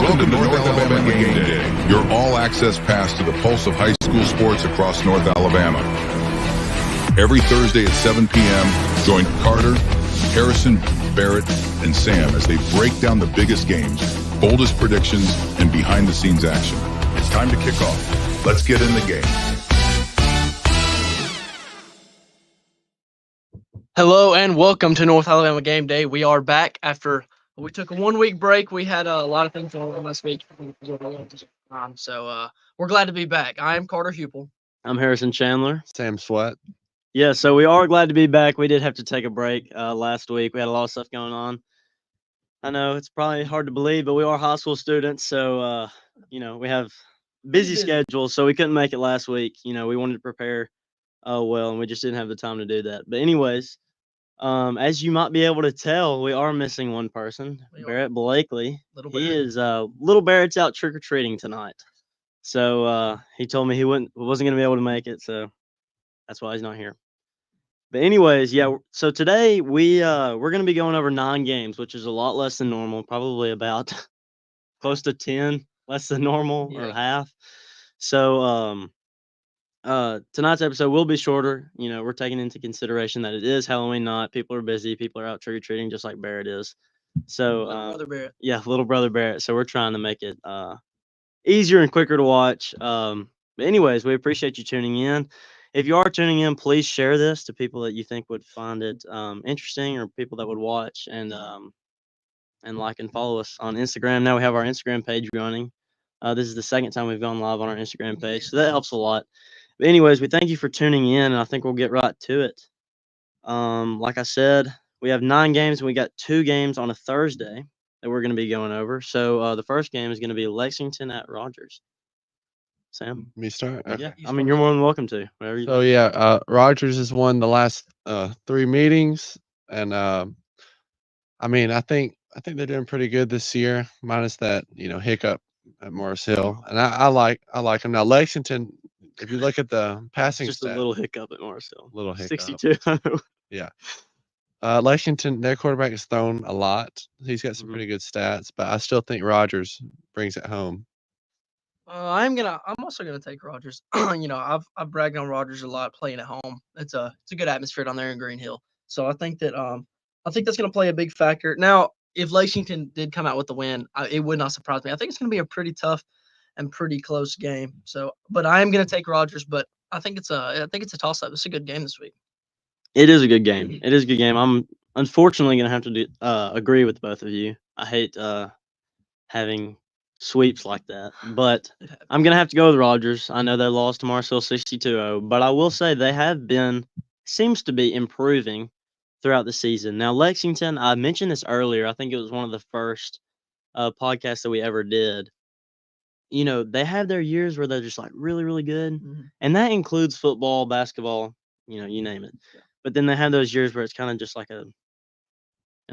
Welcome to North Alabama Game Day, your all-access pass to the pulse of high school sports across North Alabama. Every Thursday at 7 p.m., join Carter, Harrison, Barrett, and Sam as they break down the biggest games, boldest predictions, and behind-the-scenes action. It's time to kick off. Let's get in the game. Hello and welcome to North Alabama Game Day. We are back after we took a 1 week break. We had a lot of things going on last week. So we're glad to be back. I am Carter Hupel. I'm Harrison Chandler. Sam Sweat. Yeah, so we are glad to be back. We did have to take a break last week. We had a lot of stuff going on. I know it's probably hard to believe, but we are high school students, so we have busy schedules, so we couldn't make it last week. We wanted to prepare well, and we just didn't have the time to do that. But anyways, as you might be able to tell, we are missing one person, Barrett Blakely. Little Barrett's out trick-or-treating tonight. So he told me he wasn't going to be able to make it, so that's why he's not here. But anyways, yeah, so today we're going to be going over 9 games, which is a lot less than normal, probably about close to 10 less than normal or half. So tonight's episode will be shorter. We're taking into consideration that it is Halloween night. People are busy. People are out trick-or-treating just like Barrett is. So Brother Barrett. Yeah, little brother Barrett. So we're trying to make it easier and quicker to watch. But anyways, we appreciate you tuning in. If you are tuning in, please share this to people that you think would find it interesting, or people that would watch, and like and follow us on Instagram. Now we have our Instagram page running. This is the second time we've gone live on our Instagram page, so that helps a lot. But anyways, we thank you for tuning in, and I think we'll get right to it. Like I said, we have 9 games, and we got 2 games on a Thursday that we're going to be going over. So the first game is going to be Lexington at Rogers. Sam? Me start? Okay. Yeah, I mean, you're more than welcome to. Whatever you So, Rogers has won the last 3 meetings, and I think they're doing pretty good this year, minus that, hiccup at Morris Hill. And I like them. Now, Lexington, if you look at the passing just stat, a little hiccup at Morris Hill. Little hiccup. 62. Yeah. Lexington, their quarterback has thrown a lot. He's got some pretty good stats, but I still think Rogers brings it home. I'm also gonna take Rogers. I've bragged on Rogers a lot playing at home. It's a good atmosphere down there in Green Hill. So I think that's gonna play a big factor. Now, if Lexington did come out with the win, it would not surprise me. I think it's gonna be a pretty tough and pretty close game. So, but I am gonna take Rogers. But I think it's a toss-up. It's a good game this week. It is a good game. It is a good game. I'm unfortunately gonna have to agree with both of you. I hate having sweeps like that, but I'm gonna have to go with Rogers. I know they lost to Marcel 62-0, but I will say they seems to be improving throughout the season. Now, Lexington, I mentioned this earlier. I think it was one of the first podcasts that we ever did. They have their years where they're just like really, really good, and that includes football, basketball, you name it. Yeah. But then they have those years where it's kind of just like an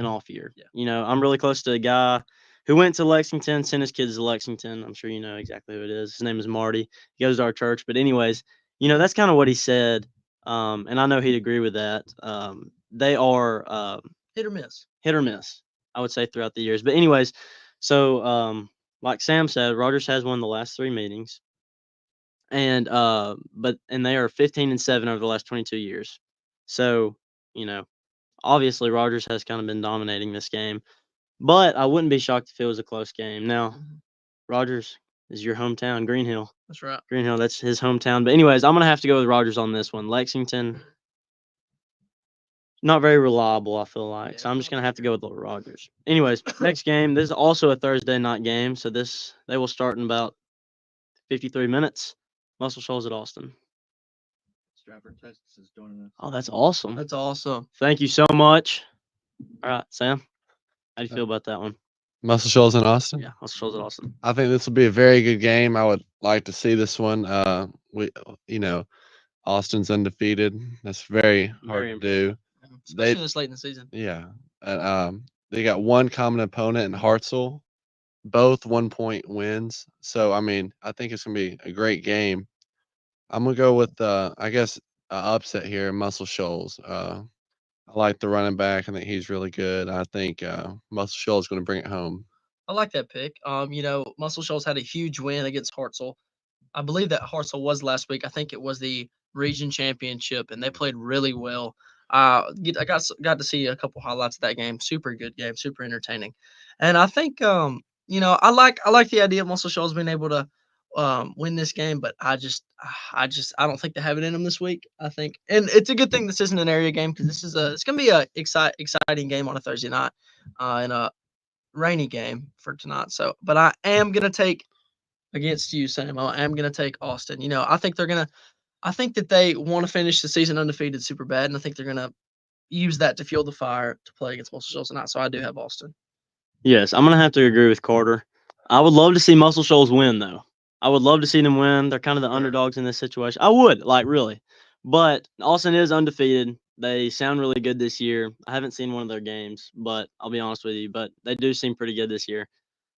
off year. Yeah. I'm really close to a guy who went to Lexington, sent his kids to Lexington. I'm sure you know exactly who it is. His name is Marty. He goes to our church. But anyways, that's kind of what he said. And I know he'd agree with that. They are hit or miss. Hit or miss, I would say, throughout the years. But anyways, so like Sam said, Rogers has won the last 3 meetings. And they are 15-7 over the last 22 years. So, obviously Rogers has kind of been dominating this game. But I wouldn't be shocked if it was a close game. Now, Rogers is your hometown, Green Hill. That's right. Green Hill, that's his hometown. But anyways, I'm going to have to go with Rogers on this one. Lexington, not very reliable, I feel like. So I'm just going to have to go with Rogers. Anyways, next game. This is also a Thursday night game. So they will start in about 53 minutes. Muscle Shoals at Austin. Stratford, Texas is joining us. Oh, that's awesome. That's awesome. Thank you so much. All right, Sam. How do you feel about that one? Muscle Shoals in Austin? Yeah, Muscle Shoals at Austin. I think this will be a very good game. I would like to see this one. Austin's undefeated. That's very hard to do. Especially this late in the season. Yeah. They got one common opponent in Hartselle, both 1-point wins. So, I think it's going to be a great game. I'm going to go with, upset here, Muscle Shoals. I like the running back. I think he's really good. I think Muscle Shoals is going to bring it home. I like that pick. Muscle Shoals had a huge win against Hartselle. I believe that Hartselle was last week. I think it was the region championship, and they played really well. I got to see a couple highlights of that game. Super good game, super entertaining, and I think I like the idea of Muscle Shoals being able to win this game, but I don't think they have it in them this week. I think, and it's a good thing this isn't an area game because it's gonna be a exciting game on a Thursday night, and a rainy game for tonight. So, but I am gonna take against you, Sam. I am gonna take Austin. I think that they want to finish the season undefeated super bad, and I think they're gonna use that to fuel the fire to play against Muscle Shoals tonight. So I do have Austin. Yes, I'm gonna have to agree with Carter. I would love to see Muscle Shoals win, though. I would love to see them win. They're kind of the underdogs in this situation. I would, like, really. But Austin is undefeated. They sound really good this year. I haven't seen one of their games, but I'll be honest with you, but they do seem pretty good this year.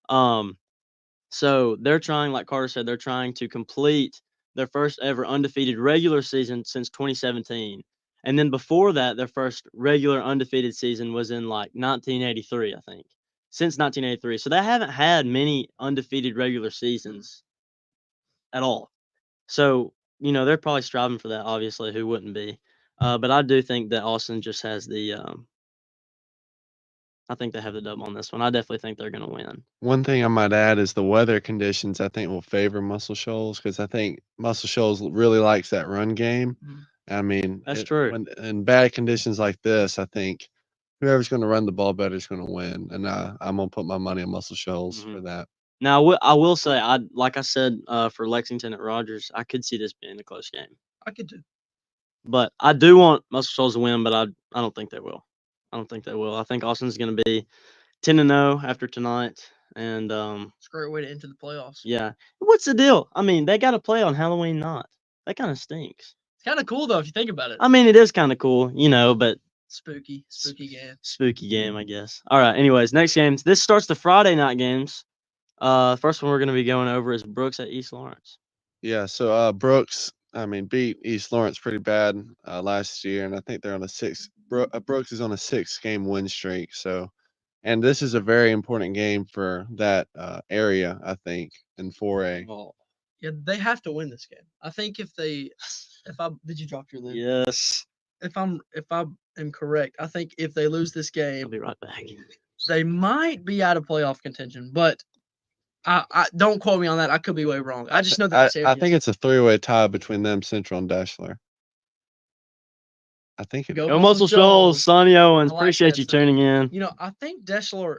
So they're trying, like Carter said, they're trying to complete their first ever undefeated regular season since 2017. And then before that, their first regular undefeated season was in like 1983, I think. Since 1983. So they haven't had many undefeated regular seasons at all. So, they're probably striving for that, obviously. Who wouldn't be? But I do think that Austin just has I think they have the dub on this one. I definitely think they're going to win. One thing I might add is the weather conditions, I think, will favor Muscle Shoals because I think Muscle Shoals really likes that run game. I mean, That's true. When in bad conditions like this, I think whoever's going to run the ball better is going to win. And I'm going to put my money on Muscle Shoals for that. Now, I will say, like I said, for Lexington at Rogers, I could see this being a close game. I could do. But I do want Muscle Shoals to win, but I don't think they will. I don't think they will. I think Austin's going to be 10-0 after tonight, and It's a great way to enter the playoffs. yeah. What's the deal? I mean, they got to play on Halloween night. That kind of stinks. It's kind of cool though if you think about it. I mean, it is kind of cool, but Spooky game. Spooky game, I guess. All right. Anyways, next games. This starts the Friday night games. First one we're going to be going over is Brooks at East Lawrence. Yeah. So Brooks, beat East Lawrence pretty bad last year, and I think they're on a six. Brooks is on a 6-game win streak. So, and this is a very important game for that area, I think, in 4A. Oh, yeah, they have to win this game. I think did you drop your lid? Yes. If I am correct, I think if they lose this I'll game, be right back. they might be out of playoff contention. But I don't quote me on that. I could be way wrong. I just know that I think it's a 3-way tie between them, Central and Deshler. I think it. Go Muscle Shoals, Sonny Owens. I like Appreciate that, you Sonny. tuning in. I think Deshler.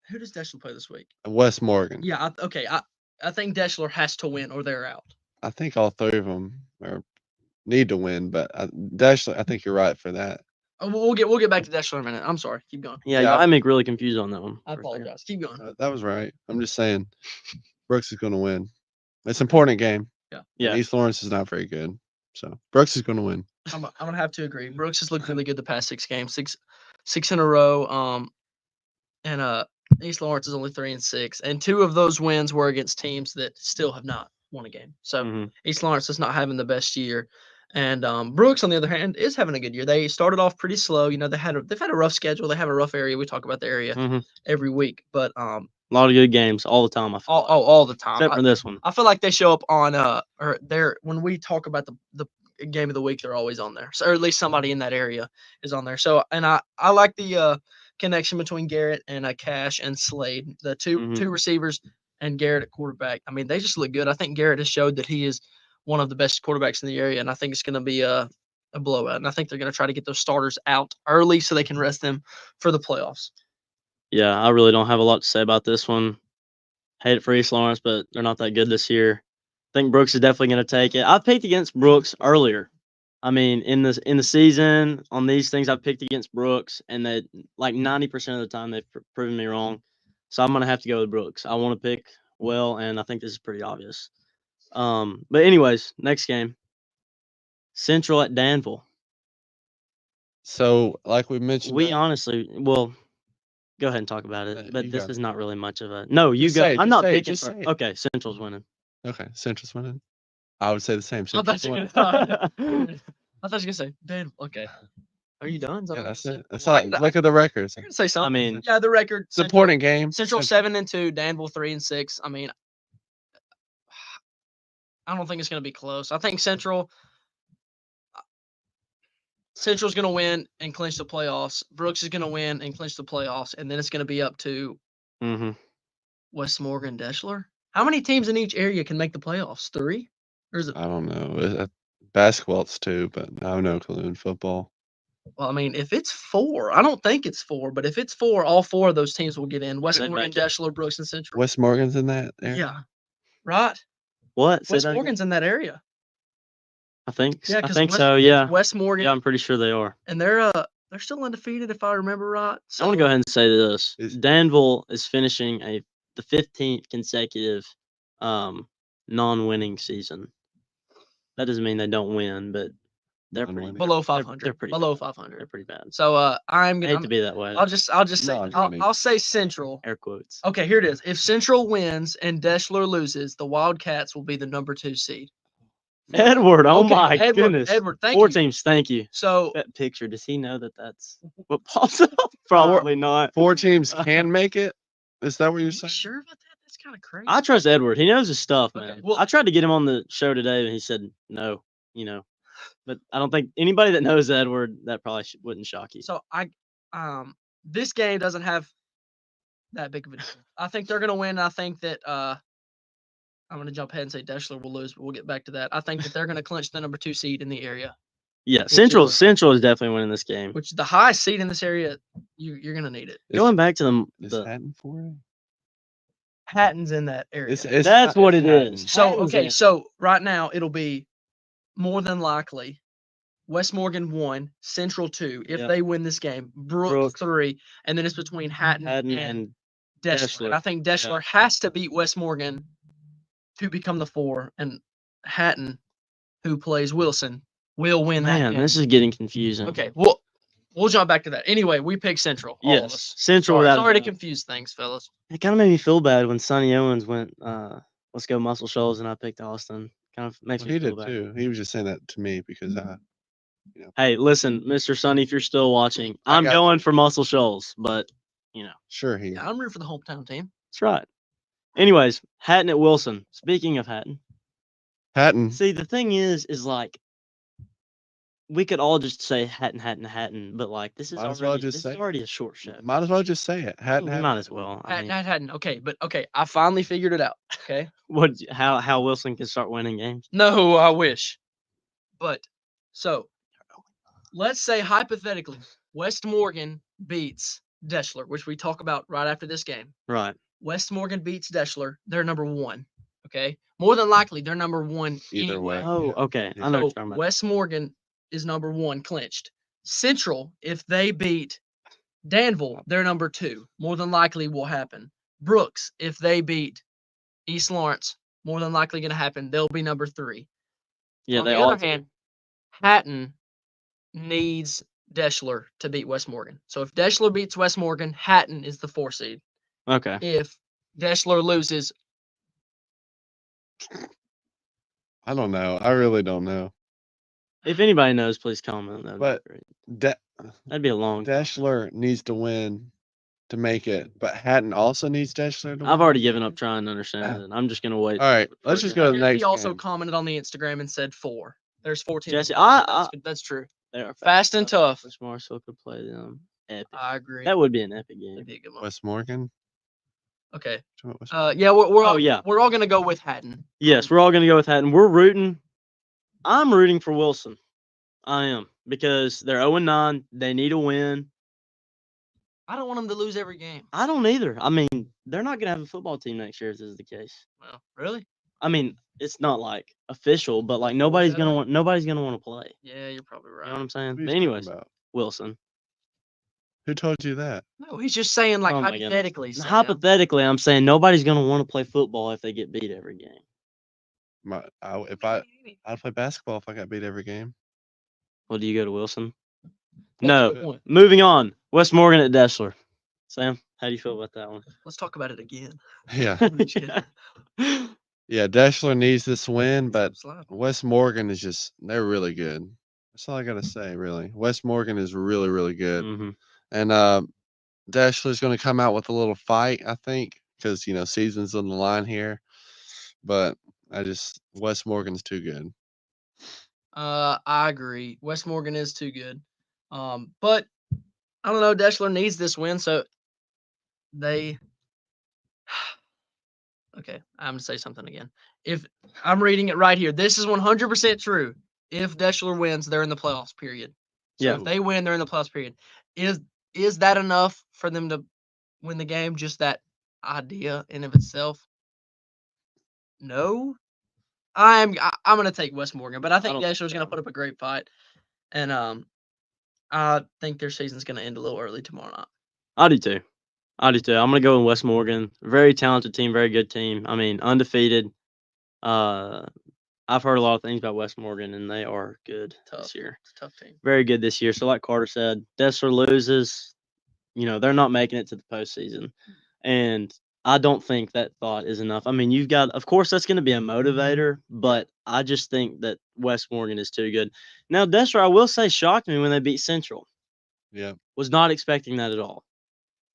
Who does Deshler play this week? West Morgan. Yeah. I think Deshler has to win or they're out. I think all 3 of them need to win, but Deshler, I think you're right for that. We'll get back to Deshler in a minute. I'm sorry. Keep going. Yeah, I make really confused on that one. I apologize. Keep going. That was right. I'm just saying, Brooks is going to win. It's an important game. Yeah. And East Lawrence is not very good, so Brooks is going to win. I'm gonna have to agree. Brooks has looked really good the past 6 games, six in a row. And East Lawrence is only 3-6, and 2 of those wins were against teams that still have not won a game. So East Lawrence is not having the best year, and Brooks, on the other hand, is having a good year. They started off pretty slow. They've had a rough schedule. They have a rough area. We talk about the area every week, but a lot of good games all the time. I feel all the time. Except for this one. I feel like they show up on when we talk about the game of the week, they're always on there. So, or at least somebody in that area is on there. So, and I like the connection between Garrett and Cash and Slade, the two receivers, and Garrett at quarterback. I mean, they just look good. I think Garrett has showed that he is one of the best quarterbacks in the area, and I think it's going to be a blowout. And I think they're going to try to get those starters out early so they can rest them for the playoffs. Yeah, I really don't have a lot to say about this one. Hate it for East Lawrence, but they're not that good this year. I think Brooks is definitely going to take it. I picked against Brooks earlier. I mean, in the season, on these things, I've picked against Brooks, and that like 90% of the time they've proven me wrong. So I'm going to have to go with Brooks. I want to pick well, and I think this is pretty obvious. But anyways, next game. Central at Danville. So, like we mentioned, Well, go ahead and talk about it. But this is not really much of a. No, you Just go. say it, I'm just not say it, picking. just say it. Okay, Central's winning. Okay, Central's winning. I would say the same. I thought Central's you were winning. gonna say Danville. Okay. Are you done? Is that Yeah, what that's you it. That's said? all. Look at the records. You're gonna say something. mean, yeah, the record. It's an important game. Central 7-2, Danville 3-6. I mean, I don't think it's gonna be close. I think Central's gonna win and clinch the playoffs. Brooks is gonna win and clinch the playoffs, and then it's gonna be up to Mm-hmm. West Morgan, Deshler. How many teams in each area can make the playoffs? 3, or is it? I don't know. Basketball it's 2, but I have no clue in football. Well, I mean, if it's 4, I don't think it's 4, but if it's 4, all 4 of those teams will get in. West They'd Morgan, make it. Deshler, Brooks, and Central. West Morgan's in that area? Yeah, right. What? Say West that again? Morgan's in that area. I think. Yeah, I 'cause think West- so. Yeah. West Morgan, Yeah, I'm pretty sure they are. and they're still undefeated if I remember right. I want to go ahead and say this: Is- Danville is finishing the 15th consecutive non-winning season. That doesn't mean they don't win, but they're pretty Non-winning. below they're 500. pretty below bad. 500. They're pretty bad. So I'm I gonna. hate to be that way. I'll just say Non-winning. I'll say Central. Air quotes. Okay, here it is. If Central wins and Deshler loses, the Wildcats will be the number 2 seed. Edward, oh Okay, my Edward, goodness. Edward, thank 4 you. teams, thank you. So That picture, does he know that that's what pops up? Probably not. 4 teams can make it? Is that what are you're you saying? sure about that? That's kind of crazy. I trust Edward. He knows his stuff, Okay, man. well- I tried to get him on the show today, and he said no, But I don't think anybody that knows Edward, that probably wouldn't shock you. So this game doesn't have that big of a deal. I think they're gonna win. And I think that I'm gonna jump ahead and say Deshler will lose, but we'll get back to that. I think that they're gonna clinch the number 2 seed in the area, Yeah, is, Central is definitely winning this game. which is the highest seed in this area. You're gonna need it. Going back to Is the Hatton 4? Hatton's in that area. That's what it is. So Hatton's okay, in. so right now it'll be more than likely West Morgan 1, Central 2. If Yep. they win this game, Brooks Brooks. 3, and then it's between Hatton and Deshler. Deshler. And I think Deshler has to beat West Morgan to become the 4, and Hatton, who plays Wilson, will win that Man, game. this is getting confusing. Okay, we'll jump back to that. Anyway, we picked Central. All of Yes, us. Central. Sorry, without a sorry to doubt. confuse things, fellas. It kind of made me feel bad when Sonny Owens went, let's go Muscle Shoals, and I picked Austin. Kind of makes Well, me he feel did bad. too. He was just saying that to me because Hey, listen, Mr. Sonny, if you're still watching, I I'm got- going for Muscle Shoals, but sure he. Yeah, I'm rooting for the hometown team. that's right. Anyways, Hatton at Wilson. Speaking of Hatton, Hatton. see, the thing is like, we could all just say Hatton, but like, this is Might as well already, just this say is it. already a short show. Might as well just say it. Hatton. We Hatton. might as well. I mean, Hatton. Okay, but okay, I finally figured it out. Okay. how Wilson can start winning games? No, I wish. But so let's say hypothetically, West Morgan beats Deshler, which we talk about right after this game. Right. West Morgan beats Deshler, they're number 1. Okay. More than likely, they're number 1 Either way. anyway. Oh, Yeah. okay. Yeah. I know what So you're talking about. West Morgan is number 1 clinched. Central, if they beat Danville, they're number 2. More than likely will happen. Brooks, if they beat East Lawrence, more than likely going to happen. They'll be number 3. Yeah, On they the all. other hand, Hatton needs Deshler to beat West Morgan. So if Deshler beats West Morgan, Hatton is the 4 seed. Okay. If Deshler loses, I don't know. I really don't know. If anybody knows, please comment. That'd But be great. De- That'd be a long. time. Deshler needs to win to make it, but Hatton also needs Deshler to win. I've already given up trying to understand it. I'm just gonna wait. All right, for let's it just to go to the happen. next he also game. commented on the Instagram and said 4. There's 14. Jesse, That's true. They are Fast and tough. Wish Marshall could play them. Epic. I agree. That would be an epic game. That'd be a good one. West Morgan. Okay. Which one was- Yeah, we're all, Oh, yeah. we're all gonna go with Hatton. Yes, we're all gonna go with that, and we're rooting. I'm rooting for Wilson. I am, because they're 0-9. They need a win. I don't want them to lose every game. I don't either. I mean, they're not gonna have a football team next year if this is the case. Well, really? I mean, it's not like official, but like nobody's gonna want to play. Yeah, you're probably You right. know what I'm saying? Who But you talking anyways, about? Wilson. Who told you that? No, he's just saying like Oh my goodness. hypothetically. Sam. Hypothetically, I'm saying nobody's gonna want to play football if they get beat every game. I'd play basketball if I got beat every game. Well, do you go to Wilson? That's No. a good point. Moving on. West Morgan at Deshler. Sam, how do you feel about that one? Let's talk about it again. Yeah, Yeah. yeah. Deshler needs this win, but Slide. West Morgan is they're really good. That's all I gotta say, really. West Morgan is really, really good, Mm-hmm. and Deshler's going to come out with a little fight, I think, because season's on the line here. But West Morgan's too good. I agree. West Morgan is too good. But I don't know. Deshler needs this win, so they. Okay, I'm gonna say something again. If I'm reading it right here, this is 100% true. If Deshler wins, they're in the playoffs. Period. So Yeah. if they win, they're in the playoffs. Period. Is that enough for them to win the game? Just that idea in of itself? No. I'm gonna take West Morgan, but I think don't think Deshler's gonna so. put up a great fight, and I think their season's gonna end a little early tomorrow night. I do too. I'm gonna go with West Morgan. Very talented team, very good team. I mean, undefeated. I've heard a lot of things about West Morgan, and they are good Tough. this year. It's a tough team. Very good this year. So, like Carter said, Dessler loses. They're not making it to the postseason, and I don't think that thought is enough. I mean, you've got, of course, that's going to be a motivator, but I just think that West Morgan is too good. Now, Dessler, I will say, shocked me when they beat Central. Yeah. Was not expecting that at all.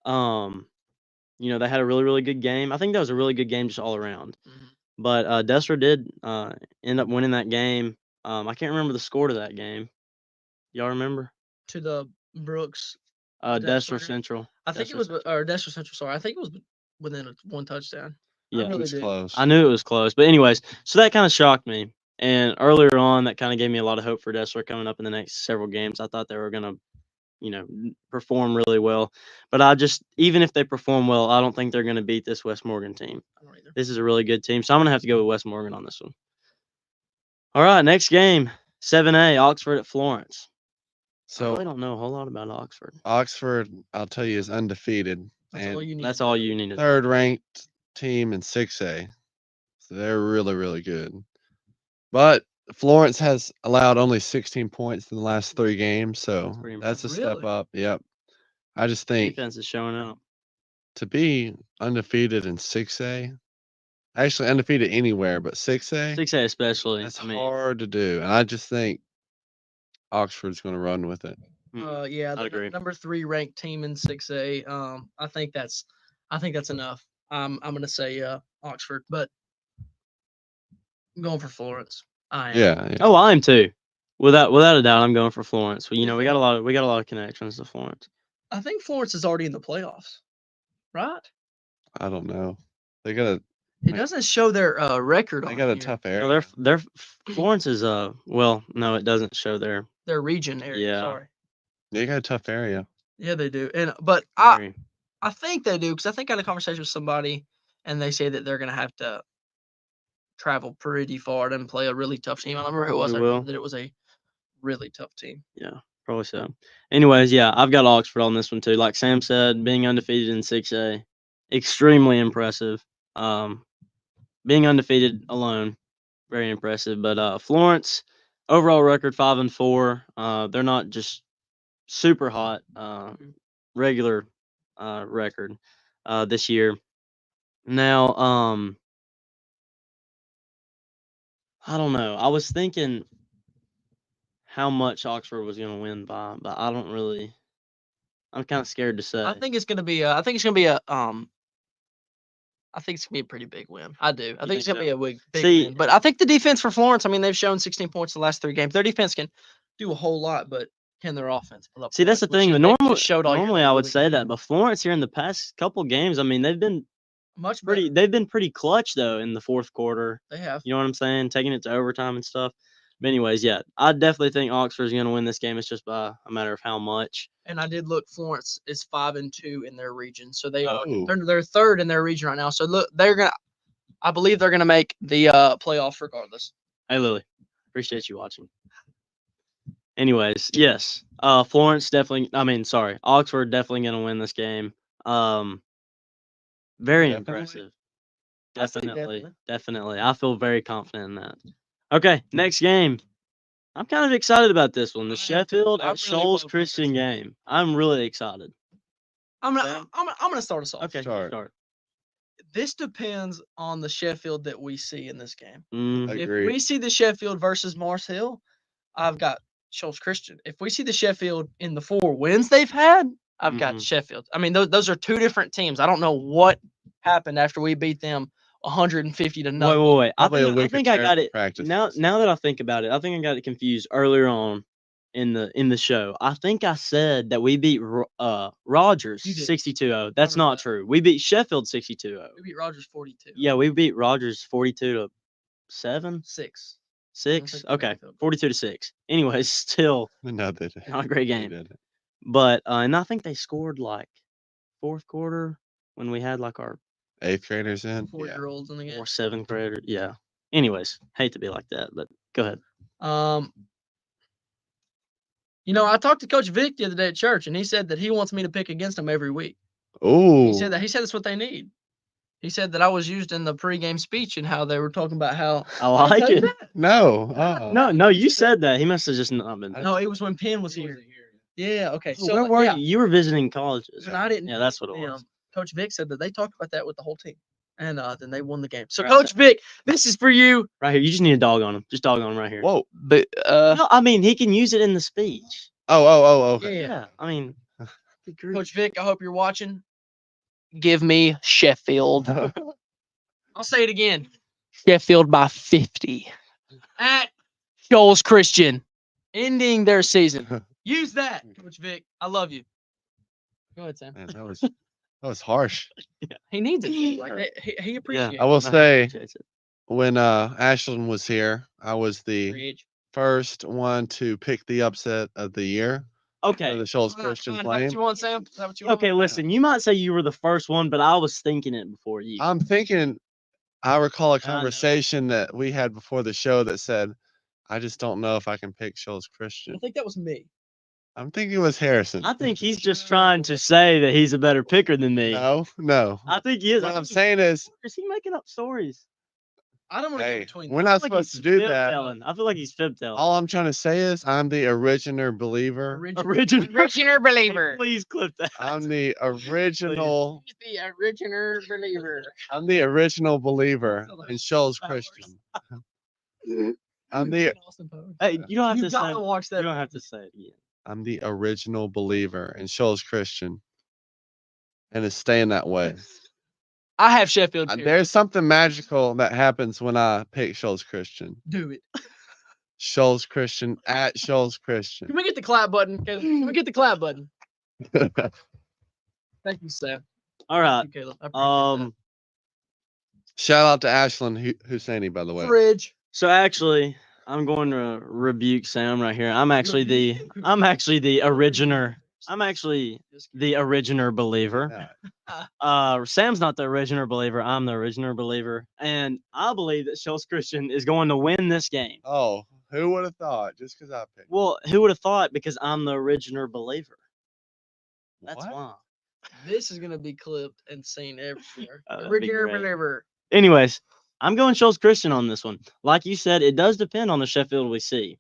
They had a really, really good game. I think that was a really good game just all around. Mhm. But Dessler did end up winning that game. I can't remember the score to that game. Y'all remember? To the Brooks. Dessler game? Central. I think it was or Deshler Central. Sorry, I think it was within one touchdown. Yeah. I It really was do. close. I knew it was close. But anyways, so that kind of shocked me. And earlier on, that kind of gave me a lot of hope for Dessler coming up in the next several games. I thought they were going to, perform really well. But even if they perform well, I don't think they're going to beat this West Morgan team. I don't either. This is a really good team. So I'm going to have to go with West Morgan on this one. All right, next game, 7A, Oxford at Florence. I So really don't know a whole lot about Oxford. Oxford, I'll tell you, is undefeated That's and all you need. That's to all know. you need to know. third ranked team in 6A. So they're really, really good. But Florence has allowed only 16 points in the last 3 games, so pretty that's a impressive. step Really? up. Yep. I just think Defense is showing up. to be undefeated in 6A, actually undefeated anywhere but 6A, 6A especially. that's I mean, hard to do. And I just think Oxford's going to run with it. Yeah, I'd the agree. number 3 ranked team in 6A. I think that's enough. I'm gonna say Oxford, but I'm going for Florence. I am. Yeah. Oh, I am too. Without a doubt, I'm going for Florence. We got a lot of connections to Florence. I think Florence is already in the playoffs, right? I don't know. They got a It doesn't show their record they on got a here. tough No, area. they're Florence is well, no, it doesn't show their region area. Yeah. Sorry. They got a tough area. Yeah, they do. But very- I think they do because I think I had a conversation with somebody and they say that they're gonna have to travel pretty far and play a really tough team. I don't remember who it was. I Probably remember will. that it was a really tough team. Yeah, probably so. Anyways, yeah, I've got Oxford on this one too. Like Sam said, being undefeated in 6A, extremely impressive. Being undefeated alone, very impressive. But Florence, overall record 5-4. They're not just super hot. Regular record this year. Now, I don't know. I was thinking how much Oxford was going to win by, but I don't really. I'm kind of scared to say. I think it's gonna be a I think it's gonna be a pretty big win. I do. I think it's think gonna be so? a big See- win. But I think the defense for Florence, I mean, they've shown 16 points the last 3 games. Their defense can do a whole lot, but can their offense pull up See, that's the points, which thing. is- But they just showed all year normally they I would really say can. that, but Florence here in the past couple games, I mean, they've been Much better. they've been pretty clutch though in the fourth quarter. They have. You know what I'm saying? Taking it to overtime and stuff. But anyways, yeah, I definitely think Oxford's going to win this game. It's just by a matter of how much. And I did look. Florence is 5-2 in their region, so they are Oh. they're third in their region right now. So look, I believe they're gonna make the playoffs regardless. Hey, Lily, appreciate you watching. Anyways, yes, Florence definitely. I mean, sorry, Oxford definitely going to win this game. Very Definitely? impressive. I say Definitely. I feel very confident in that. Okay, next game. I'm kind of excited about this one. The I am too. Sheffield I'm at really Shoals pumped for this Christian game. I'm really excited. I'm Sam? gonna start us off. Okay, Start. This depends on the Sheffield that we see in this game. Mm, If Agreed. we see the Sheffield versus Mars Hill, I've got Shoals Christian. If we see the Sheffield in the 4 wins they've had, I've got Mhm. Sheffield. I mean, those are 2 different teams. I don't know what happened after we beat them 150 to Wait, nothing. wait, wait. Probably a I week of think I got terrible it practice. now that I think about it. I think I got it confused earlier on in the show. I think I said that we beat Rogers You did. 62-0. That's remember not that. true. We beat Sheffield 62-0. We beat Rogers 42. Yeah, we beat Rogers 42-7, 6. 6. think they Okay, made it. 42-6. Anyways, still No, they didn't. not a great They game. didn't. But and I think they scored like fourth quarter when we had like our 8th graders in. Yeah. 4-year-olds in the game. or 7th grader. Yeah. Anyways, hate to be like that, but go ahead. I talked to Coach Vic the other day at church, and he said that he wants me to pick against them every week. Ooh. He said that's what they need. He said that I was used in the pregame speech and how they were talking about how. I like tell you it. that? No. Uh-uh. No, you said that. He must have just not been. No, it was when Penn was here. Yeah, okay. So So where were yeah, you? You were visiting colleges. and I didn't. Yeah, that's what it them. was. Coach Vic said that they talked about that with the whole team, and then they won the game. So Right. Coach Vic, this is for you. Right here. You just need a dog on him. Just dog on him right here. Whoa. But No, I mean he can use it in the speech. Oh. Okay. yeah, I mean, Coach Vic, I hope you're watching. Give me Sheffield. I'll say it again. Sheffield by 50 at Shoals Christian, ending their season. Use that, Coach Vic. I love you. Go ahead, Sam. Man, that was harsh. He needs it. Like, he appreciates I will it. say appreciates it. when Ashland was here, I was the Bridge. first one to pick the upset of the year for Okay. the Shoals Fine, Christian fine. Is that what playing. you want, Sam? Is that what you want? Okay, listen. You might say you were the first one, but I was thinking it before you. I'm thinking I recall a I know. conversation that we had before the show that said, I just don't know if I can pick Shoals I Christian. think that was me. I'm thinking it was Harrison. I think he's just trying to say that he's a better picker than me. No. I think he is. What I'm saying is, Is he making up stories? I don't want to hey, get between we're them. not I feel like supposed he's to do fib that. telling. I feel like he's fib telling. All I'm trying to say is I'm the original believer. Original believer. Please clip that. I'm the original. The original believer. I'm the original believer in Shoals Powers. Christian. I'm the Hey, you don't have You to say. gotta watch that. You don't have to say it again. I'm the original believer in Shoals Christian, and it's staying that way. I have Sheffield. Here. There's something magical that happens when I pick Shoals Christian. Do it. Shoals Christian at Shoals Christian. Can we get the clap button? Can we get the clap button? Thank you, Sam. All right. Thank you, Caleb. I appreciate that. Shout out to Ashland Husseini, by the way. Fridge. So actually, I'm going to rebuke Sam right here. I'm actually the originer. I'm actually the originer believer. Sam's not the originer believer. I'm the originer believer, and I believe that Shoals Christian is going to win this game. Oh, who would have thought? Just because I picked. Well, who would have thought? Because I'm the originer believer. That's What? why. This is gonna be clipped and seen everywhere. That'd be Original great. believer. Anyways, I'm going Shoals Christian on this one. Like you said, it does depend on the Sheffield we see.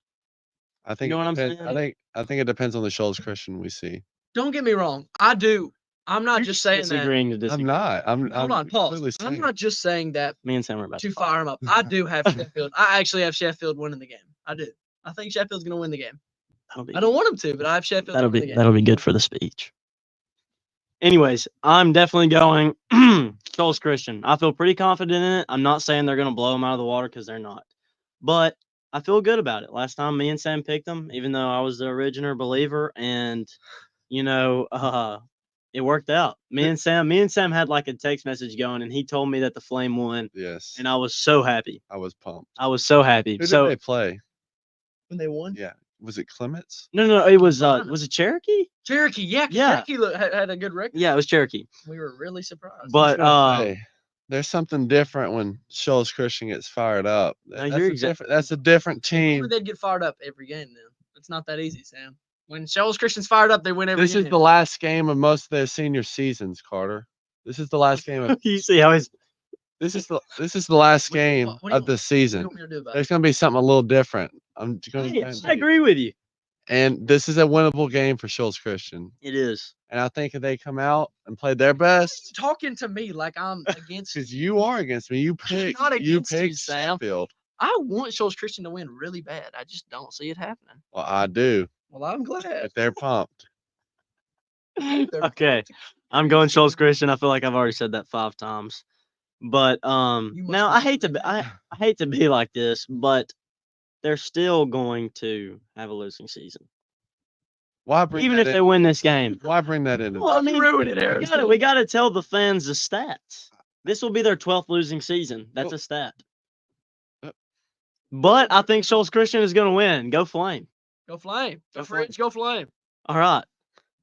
I think. know it what I'm depends- saying? I think it depends on the Shoals Christian we see. Don't get me wrong. I do. I'm not You're just saying that. disagreeing to disagree. I'm not. I'm. Hold on, pause. completely I'm saying- not just saying that Me and Sam are about to to fire him up. I do have Sheffield. I actually have Sheffield winning the game. I do. I think Sheffield's gonna win the game. That'll be I don't want him to, but I have Sheffield that'll winning be the game. that'll be good for the speech. Anyways, I'm definitely going Shoals Christian. I feel pretty confident in it. I'm not saying they're gonna blow them out of the water because they're not, but I feel good about it. Last time me and Sam picked them, even though I was the originator believer, and it worked out. Me and Sam had like a text message going, and he told me that the Flame won, Yes. and I was so happy. I was pumped. I was so happy. Who did So they play? When they won. Yeah. Was it Clements? no, it was it Cherokee? Cherokee, yeah, 'cause Yeah. Cherokee had a good record. Yeah, it was Cherokee. We were really surprised. But Hey, there's something different when Shoals Christian gets fired up. That's you're That's a different team. Maybe they'd get fired up every game. Then it's not that easy, Sam. When Shoals Christian's fired up, they win every This game. is the last game of most of their senior seasons, Carter. This is the last game of. you see how he's This is the last What do you game want- what do you of the What do you season. want me to do about it? There's gonna be something a little different. I'm going Hey, I agree with you. And this is a winnable game for Shoals Christian. It is. And I think if they come out and play their best, Talking to me like I'm against. because you are against me. You not pick against you, pick Sam. Sheffield. I want Shoals Christian to win really bad. I just don't see it happening. Well, I do, Well, I'm glad. but they're pumped. They're Okay, pumped. I'm going Shoals Christian. I feel like I've already said that 5 times. But You must now be I hate to really be, I hate to be like this, but they're still going to have a losing season, Why bring even that if they in? win this game. Why bring that into? Well, I mean, ruin it, we Harrison. gotta tell the fans the stats. This will be their 12th losing season. That's Well- a stat. Uh, But I think Shoals Christian is going to win. Go Flame. Go Flame. Go Go Flame. Fridge. Go Flame. All right.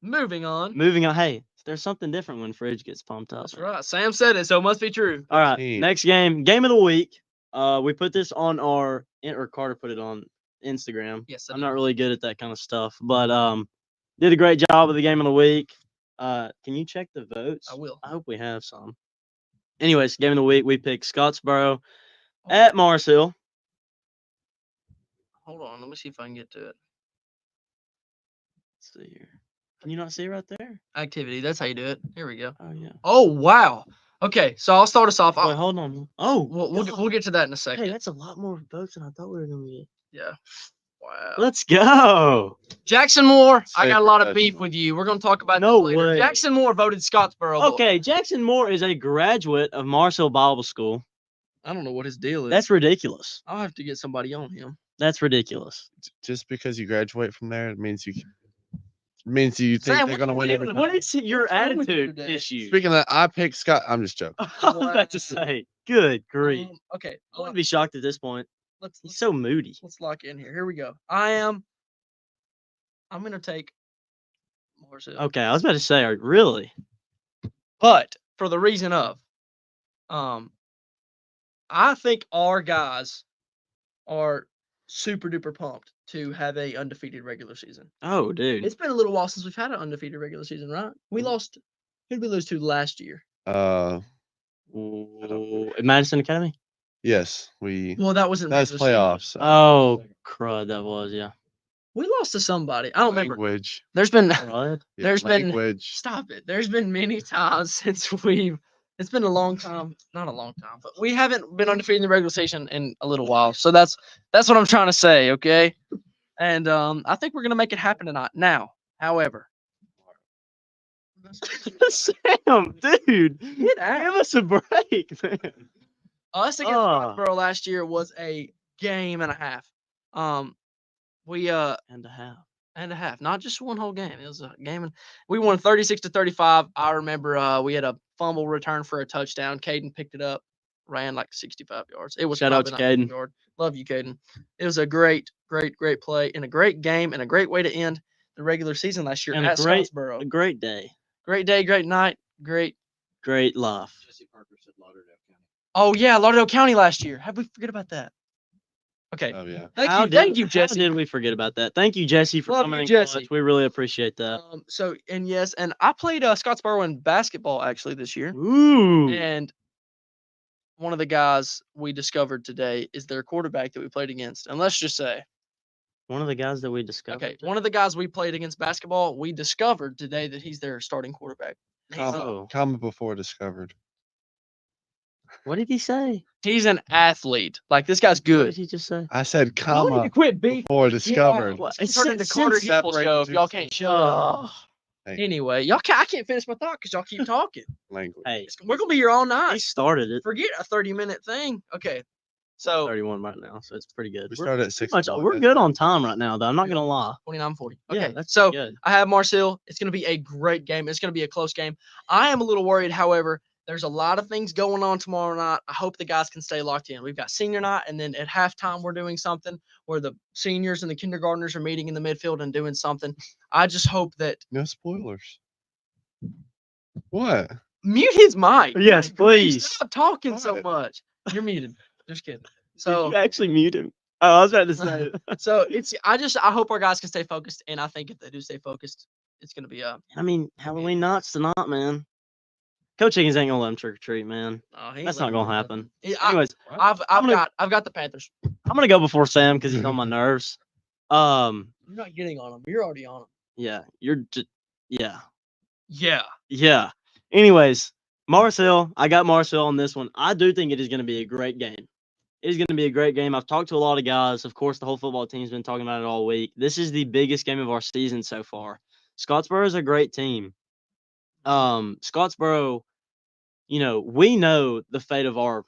Moving on. Moving on. Hey, there's something different when Fridge gets pumped up. That's right. Sam said it, so it must be true. All right. Team. Next game of the week. We put this on or Carter put it on Instagram. Yes, I'm not really good at that kind of stuff, but did a great job with the game of the week. Can you check the votes? I will. I hope we have some. Anyways, game of the week, we picked Scottsboro Oh, at Mars Hill. hold on. Let me see if I can get to it. Let's see here. Can you not see it right there? Activity. That's how you do it. Here we go. Oh yeah. Oh, wow. Okay, so I'll start us off. Wait, hold on. Oh, We'll get to that in a second. hey, that's a lot more votes than I thought we were gonna get. Yeah. Wow. Let's go. Jackson Moore, I Say got a lot of that. beef with you. We're going to talk about No this later. way. Jackson Moore voted Scottsboro. Boy. Okay, Jackson Moore is a graduate of Mars Hill Bible School. I don't know what his deal is. That's ridiculous. I'll have to get somebody on him. That's ridiculous. Just because you graduate from there, it means you think Sam, they're gonna win every time. What is your What's wrong with you attitude today? issue? Speaking of that, I picked Scott. I'm just joking. I was about to say, good grief. Okay, I wouldn't be shocked at this point. let's He's so moody. let's lock in here. Here we go. I'm going to take Mars Hill. Okay, I was about to say, really? But for the reason of, I think our guys are super duper pumped to have a undefeated regular season. Oh, dude. It's been a little while since we've had an undefeated regular season, right? We lost. Who did we lose to last year? At Madison Academy? Yes, we. Well, that wasn't. That's regular season. playoffs. so Oh, crud, that was, yeah. We lost to somebody. I don't remember. language. There's been. Crud? Yeah, There's been- language. Stop it. There's been many times since we've. It's been a long time. Not a long time, but we haven't been undefeated in the regular season in a little while. So that's what I'm trying to say. Okay. And I think we're gonna make it happen tonight. Now, however. Sam, dude, Get out. give us a break, man. Us against Ah. Scottsboro last year was a game and a half. We And a half. and a half, not just one whole game. It was a game, and we won 36-35. I remember we had a fumble return for a touchdown. Caden picked it up, ran like 65 yards. It was Shout out probably to not 50 Caden. yard. Love you, Caden. It was a great play and a great game and a great way to end the regular season last year And at a great, Scottsboro. a great day. Great day, great night, great. Great laugh. Jesse Parker said Lauderdale County. Oh yeah, Lauderdale County last year. Have we forget about that? Okay. Oh yeah. Thank you, Jesse. How did we forget about that? Thank you, Jesse, for Love coming you, in Jesse. clutch. We really appreciate that. So and yes, and I played Scottsboro in basketball actually this year, Ooh. and one of the guys we discovered today is their quarterback that we played against. And let's just say, One of the guys that we discovered. okay, one of the guys we played against basketball, we discovered today that he's their starting quarterback. Oh. Comma before discovered. What did he say? He's an athlete. Like this guy's What good. did he just say? I said Y'all need comma to quit beefing. before discovered. What? It's turned into Carter since Hippel show if y'all can't shut up. Ugh. Anyway, I can't finish my thought because y'all keep talking. Language. Hey, We're gonna be here all he night. started it. Forget a 30-minute thing. Okay, so 31 right now, so it's pretty good. We We're, started at 6. we're good on time right now, though. I'm not gonna lie. 29-40. Yeah, Okay, that's so good. I have Marcel. It's going to be a great game. It's going to be a close game. I am a little worried, however. There's a lot of things going on tomorrow night. I hope the guys can stay locked in. We've got senior night, and then at halftime, we're doing something where the seniors and the kindergartners are meeting in the midfield and doing something. I just hope that No spoilers. What? mute his mic. Yes, please. Stop talking so What? much. You're muted. Just kidding. Did So, you actually mute him? Oh, I was about to say. so I hope our guys can stay focused, and I think if they do stay focused, it's going to be a. I mean, Halloween night's tonight, man. Coach Higgins ain't gonna let him trick or treat, man. That's not gonna happen. Anyways, I've gonna- got the Panthers. I'm gonna go before Sam because he's on my nerves. You're not getting on them. You're already on them. Yeah, you're just, yeah. Yeah. Anyways, Mars Hill, I got Mars Hill on this one. I do think it is going to be a great game. It is going to be a great game. I've talked to a lot of guys. Of course, the whole football team's been talking about it all week. This is the biggest game of our season so far. Scottsboro is a great team. Scottsboro, we know the fate of our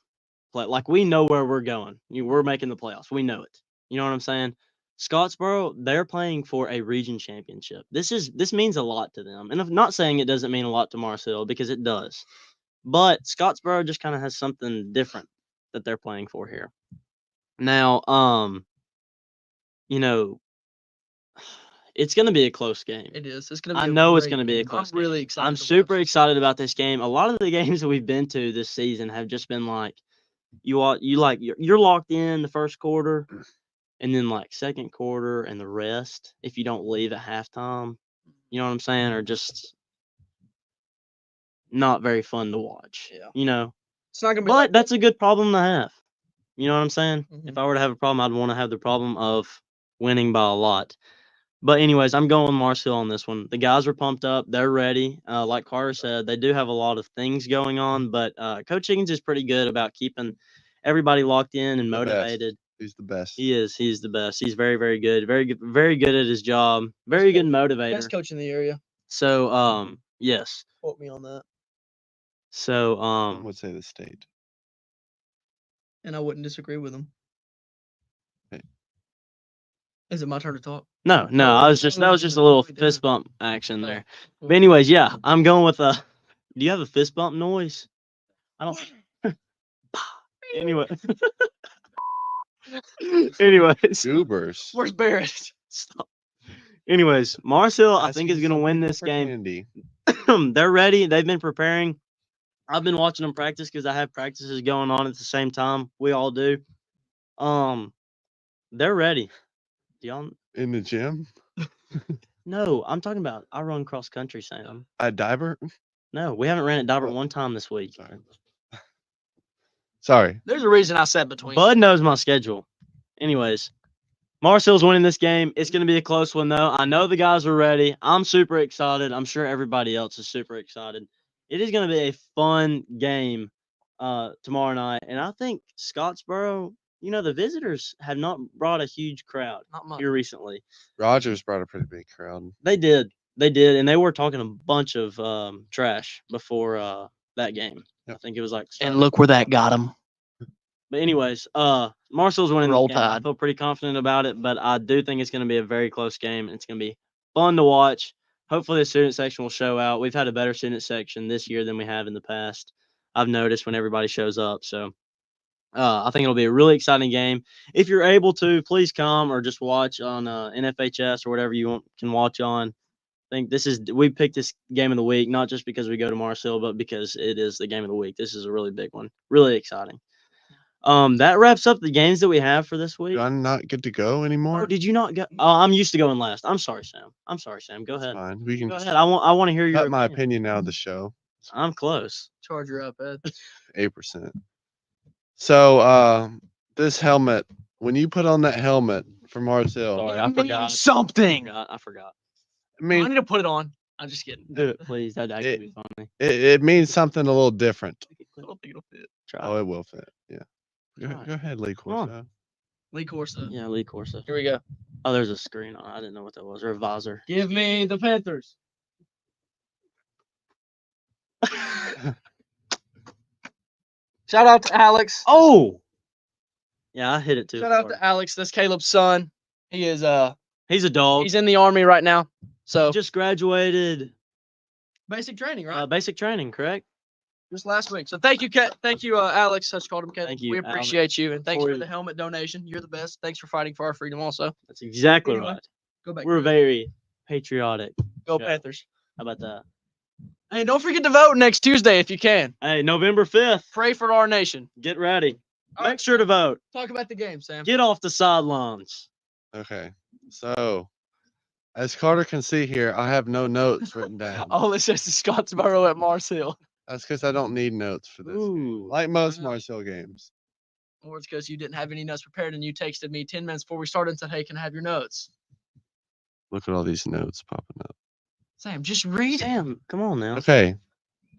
play. Like, we know where we're going. We're making the playoffs. We know it. You know what I'm saying? Scottsboro, they're playing for a region championship. This means a lot to them. And I'm not saying it doesn't mean a lot to Marcel, because it does. But Scottsboro just kind of has something different that they're playing for here. Now, it's going to be a close game. It is. It's gonna be. I a know it's great going to be a game. close I'm really game. excited. I'm to super watch. excited about this game. A lot of the games that we've been to this season have just been like, you're locked in the first quarter, and then like second quarter and the rest, if you don't leave at halftime, you know what I'm saying, are just not very fun to watch. Yeah. It's not gonna be. But that's a good problem to have. You know what I'm saying? Mhm. If I were to have a problem, I'd want to have the problem of winning by a lot. But anyways, I'm going Marcel on this one. The guys are pumped up. They're ready. Like Carter said, they do have a lot of things going on, but Coach Higgins is pretty good about keeping everybody locked in and The best. motivated. He's the best. He is. He's the best. He's very, very good. Very good at his job. Very good motivator. Best coach in the area. So, yes. Quote me on that. So, Some would say the state. And I wouldn't disagree with him. Okay. Is it my turn to talk? No, that was just a little fist bump action there. But anyways, yeah, I'm going with a. Do you have a fist bump noise? I don't. Anyway. Anyways. Goobers. Where's Barrett? Stop. Anyways, Marcel, I Asking think, is going to win this for game. candy. They're ready. They've been preparing. I've been watching them practice because I have practices going on at the same time. We all do. They're ready. Do y'all? In the gym? No, I'm talking about I run cross country, Sam. At Diver? No, we haven't ran at Dibert one time this week. Sorry. There's a reason I sat between. Bud knows my schedule. Anyways, Marcel's winning this game. It's going to be a close one, though. I know the guys are ready. I'm super excited. I'm sure everybody else is super excited. It is going to be a fun game tomorrow night. And I think Scottsboro, the visitors have not brought a huge crowd here recently. Rogers brought a pretty big crowd. They did. And they were talking a bunch of trash before that game. Yep. I think it was like. And look where that got him. But anyways, Marcel's winning Roll this game. Tide. I feel pretty confident about it, but I do think it's going to be a very close game. And it's going to be fun to watch. Hopefully the student section will show out. We've had a better student section this year than we have in the past. I've noticed when everybody shows up. So I think it'll be a really exciting game. If you're able to, please come or just watch on NFHS or whatever you can watch on. I think we picked this game of the week, not just because we go to Marcel, but because it is the game of the week. This is a really big one. Really exciting. That wraps up the games that we have for this week. Do I not get to go anymore? Oh, did you not go? Oh, I'm used to going last. I'm sorry, Sam. Go ahead. Fine. We can Go ahead. I want to hear your cut my opinion out of the show. I'm close. Charge her up, Ed. 8%. So this helmet, when you put on that helmet for Marcel, Sorry, I forgot. Something. I forgot. I mean, I need to put it on. I'm just kidding. Do it, please. That'd actually be funny. it means something a little different. I don't think it'll fit. Try. Oh, it will fit. Yeah. Go Right. ahead, Lee Corso. Lee Corso. Yeah, Lee Corso. Here we go. Oh, there's a screen on. I didn't know what that was. Or a visor. Give me the Panthers. Shout out to Alex. Oh. Yeah, I hit it too. Shout out to Alex. That's Caleb's son. He is He's a dog. he's in the army right now. So Just graduated basic training, right? basic training, correct? Just last week. So thank you, Alex. I just called him Caleb. Thank you, We appreciate you, and thanks For for the helmet donation. You're the best. Thanks for fighting for our freedom, also. That's exactly Anyway, right. Go back. We're very patriotic. Go show. Panthers. How about that? Hey, don't forget to vote next Tuesday if you can. Hey, November 5th. Pray for our nation. Get ready. All Make right. sure to vote. Talk about the game, Sam. Get off the sidelines. Okay. So, as Carter can see here, I have no notes written down. All it says is Scottsboro at Mars Hill. That's because I don't need notes for this. Ooh. Like most Wow. Marcel games. Or it's because you didn't have any notes prepared and you texted me 10 minutes before we started and said, hey, can I have your notes? Look at all these notes popping up. Sam, just read it. Sam, come on now. Okay.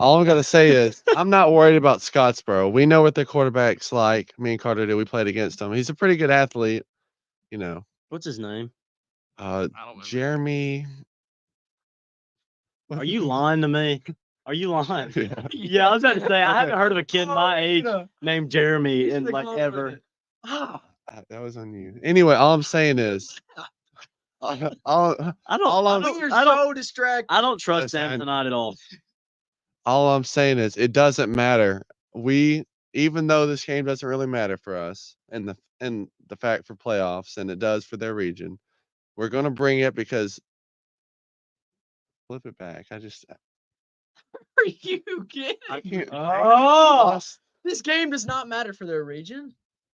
All I'm gonna say is I'm not worried about Scottsboro. We know what their quarterback's like. Me and Carter did. We played against him. He's a pretty good athlete. You know, What's his name? I don't remember. Jeremy. Are you lying to me? Are you lying? Yeah. Yeah, I was about to say I haven't heard of a kid my age named Jeremy He's in the like clone ever. with it. Ah, That was on you. Anyway, all I'm saying is, all, I don't. all I I'm, don't. you're I don't. so distracted. I don't trust Listen, them tonight at all. all I'm saying is, it doesn't matter. Even though this game doesn't really matter for us, and the fact for playoffs, and it does for their region, we're gonna bring it because flip it back. Are you kidding? I can't. Oh, This game does not matter for their region.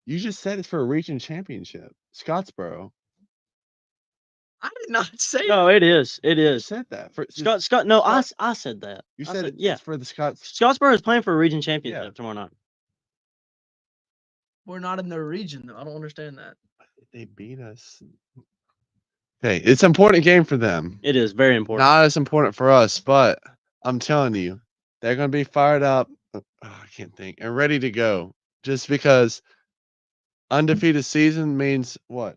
You just said it's for a region championship, Scottsboro. I did not say no, it is. It You is. said that for Scott. No, I said that. You I said it, yeah. it's for the Scots. Scottsboro is playing for a region championship tomorrow night. we're not in their region, though. I don't understand that. They beat us. Okay, it's an important game for them. It is very important. Not as important for us, but I'm telling you, they're going to be fired up. I can't think and ready to go. Just because undefeated season means what?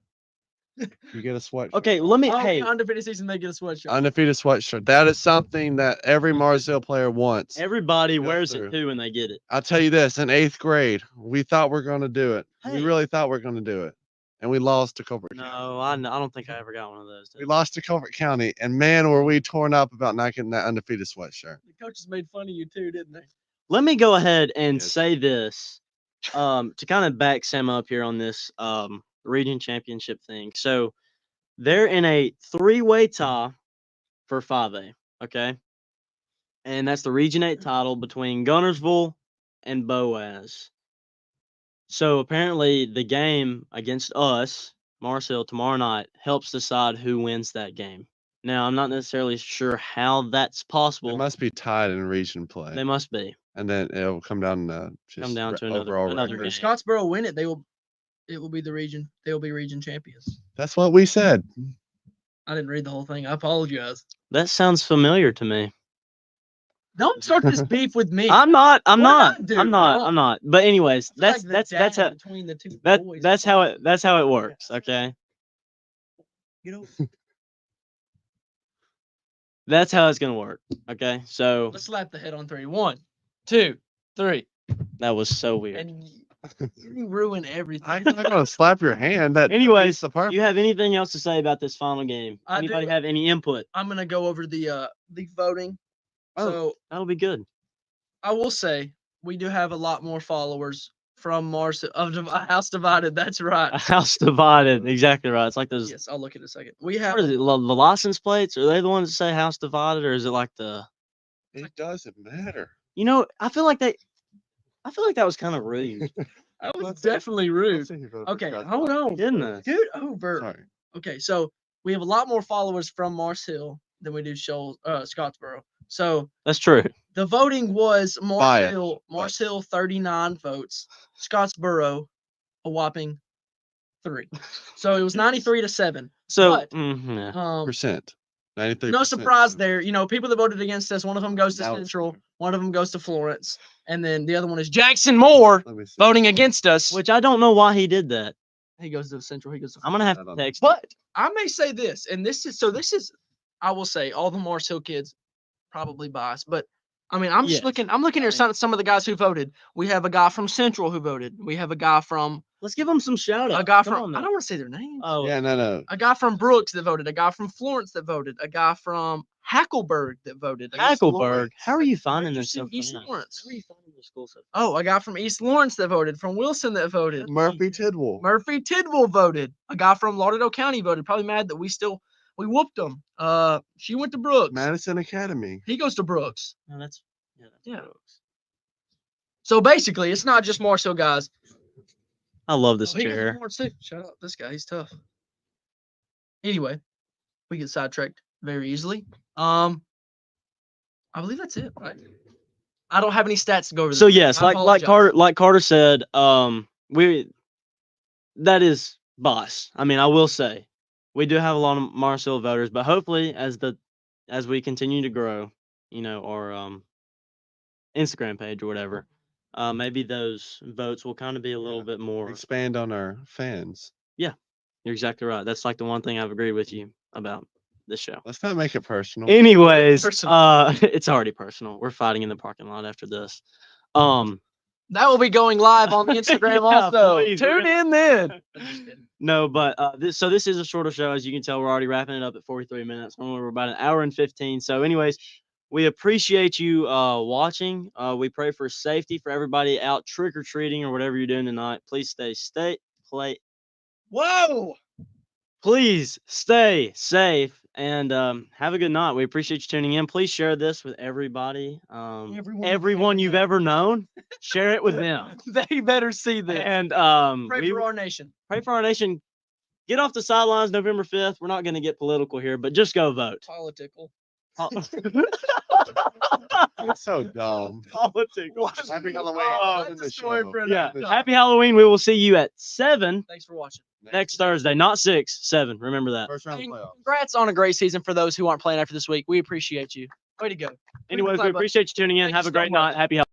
You get a sweatshirt. Okay, let me. Oh, Hey, undefeated season, they get a sweatshirt. Undefeated sweatshirt. That is something that every Marsville player wants. everybody Go wears through. it too when they get it. I'll tell you this: in 8th grade, we thought we're going to do it. Hey. We really thought we're going to do it, and we lost to Culver County. No, I don't think I ever got one of those. We lost to Culver County, and man, were we torn up about not getting that undefeated sweatshirt. The coaches made fun of you too, didn't they? Let me go ahead and Yes. say this to kind of back Sam up here on this region championship thing. So they're in a 3-way tie for 5A, okay? And that's the Region 8 title between Gunnersville and Boaz. So apparently the game against us, Marcel, tomorrow night helps decide who wins that game. Now, I'm not necessarily sure how that's It possible. must be tied in region play, They must be. and then it'll come down to just down to overall another record. If game. Scottsboro win it, it will be the region. They will be region champions. That's what we said. I didn't read the whole thing. I apologize. That sounds familiar to me. Don't start this beef with me. I'm not. What did I do? I'm not. But anyways, I feel like that's the how dad between the two boys. that's how it works. Okay, You know, that's how it's gonna work. Okay, so let's slap the head on 3. 1, 2, 3. that was so weird. And you ruin everything. I'm not gonna slap your hand. That Anyways, defeats the purpose. Do you have anything else to say about this final game? I Anybody do. have any input? I'm gonna go over the voting. Oh. So That'll be good. I will say we do have a lot more followers from Mars of House Divided. That's A right. house divided. Exactly right. It's like those. Yes, I'll look in a second. We have What is it? The license plates? Are they the ones that say house divided, or is it like the? It doesn't matter. You know, I feel like that was kind of rude, that was definitely rude. Let's see who voted for Okay, Scottsboro. hold on. didn't it? Scoot over. Sorry. Okay, so we have a lot more followers from Mars Hill than we do Scottsboro. So That's true. the voting was Bias, Mars Hill 39 votes, Scottsboro a whopping 3. So it was 93-7. So, But, yeah. Percent. 93%. No surprise there. You know, people that voted against us, one of them goes to Now it's Central, clear. one of them goes to Florence, and then the other one is Jackson Moore Let me see. voting against us. Which I don't know why he did that. He goes to Central, he goes to I'm gonna have I to don't know. text. But I may say this, and this is, I will say, all the Mars Hill kids probably biased, but I mean, I'm just Yes. looking. I'm looking at some of the guys who voted. We have a guy from Central who voted. We have a guy from Let's give him some shout outs. a guy from. I don't want to say their names. Oh, Yeah, no. A guy from Brooks that voted. A guy from Florence that voted. A guy from Hackleburg that voted. Hackleburg. How are you finding this Richardson, so East fast? Lawrence. How are you finding this school so fast? Oh, a guy from East Lawrence that voted. From Wilson that voted. Murphy Tidwell. Murphy Tidwell voted. A guy from Lauderdale County voted. Probably mad that we whooped him. She went to Brooks. Madison Academy. He goes to Brooks. No, that's Yeah. Brooks. So basically, it's not just Marcel guys. I love this Oh, he goes to chair. Florence too. Shut up, this guy, he's tough. Anyway, we get sidetracked very easily. I believe that's it. Right? I don't have any stats to go over. So this. yes, I like apologize. Carter said, that is boss. I mean, I will say, we do have a lot of Marcel voters, but hopefully as we continue to grow, you know, Instagram page or whatever, maybe those votes will kind of be a little bit more. Expand on our fans. You're exactly right. That's like the one thing I've agreed with you about this show. Let's not make it personal. Anyways, Personal. it's already personal. We're fighting in the parking lot after this. That will be going live on the Instagram Yeah, also. please, we're Tune in then. No, but this is a shorter show. As you can tell, we're already wrapping it up at 43 minutes. Normally we're about an hour and 15. So anyways, we appreciate you watching. We pray for safety for everybody out trick-or-treating or whatever you're doing tonight. Please Whoa. please stay safe and have a good night. We appreciate you tuning in. Please share this with everybody. Everyone you've ever known. Share it with them. They better see this. And Pray for our nation. pray for our nation. Get off the sidelines November 5th. We're not going to get political here, but just go vote. Political. That's so dumb. Political. Happy Halloween. Oh, End that's the a story show. for Yeah. another time. Happy Halloween. We will see you at 7 Thanks for watching. next Thursday. Not 6, 7. Remember that. First round of And playoffs. congrats on a great season for those who aren't playing after this week. We appreciate you. Way to go. Anyways, we Bye-bye. appreciate you tuning in. Thank Have you a so great much. night. Happy Halloween.